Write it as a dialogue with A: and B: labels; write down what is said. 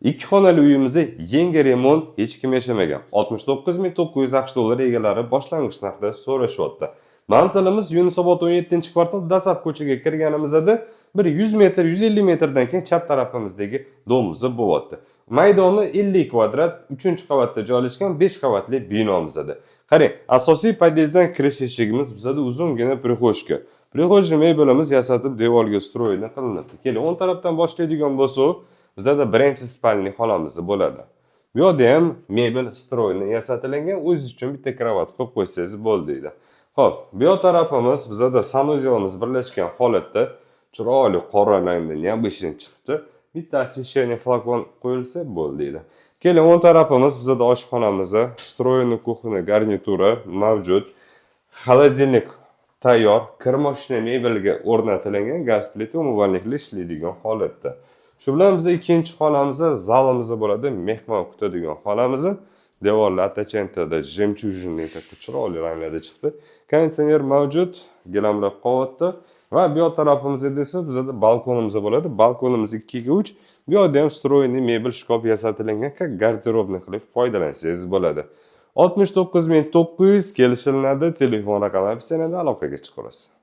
A: Ikki xonali uyimizda yangi remont hech kim yashamagan. 69.900 AQSh dollari egalari boshlang'ich narxda so'rashyapti. Manzilimiz Yunusobod 17-kvartal Dasaf ko'chaga kirganimizda bir 100 metr, 150 metrdan keyin chap tarafimizdagi domimiz bo'lyapti. Maydoni 50 kvadrat, 3-qavatda joylashgan 5 qavatli binomizda. Qarang, asosiy podyezddan kirish eshigimiz bizda uzungina prixojka. Prixojni mebelimiz yasatib devorga stroyni qilinibdi. Keling, o'ng tarafdan boshlaydigan bo'lsak, bizda birinchi spalni xonamiz bo'ladi. Bu yerda ham mebel stroyni yasatilgan, o'z uchun bitta kravat qo'yib qo'ysangiz bo'ldi deydi. Xo'p, bu tarafimiz bizda sanuzelimiz birlashgan holatda chiroyli qora rangda neobычный chiqibdi. Bitta освещение flakon qo'yilsa bo'ldi deydi. Keling, o'ng tarafimiz bizda oshxonamiz, stroyni kuxni garnitura mavjud. Холодильник tayyor, kirmoshina mebelga o'rnatilgan gaz plita umuvvallikli ishlaydigan holatda. Shu bilan biz ikkinchi xonamizda zalimizda bo'ladi, mehmon kutadigan xonamiz. Devorlar atachentada jemchujinli chiroyli ranglarda chiqdi. Konditsioner mavjud, gilamlar qavatda va bu tarafimizda esa bizda balkonimiz bo'ladi. Balkonimiz 2 ga 3. Bu yerda ham stroyli mebel shkaf yasatilgan, garderobni qilib foydalansangiz bo'ladi. 69.900 kelishiladi, telefon raqami bizningda aloqaga chiqasiz.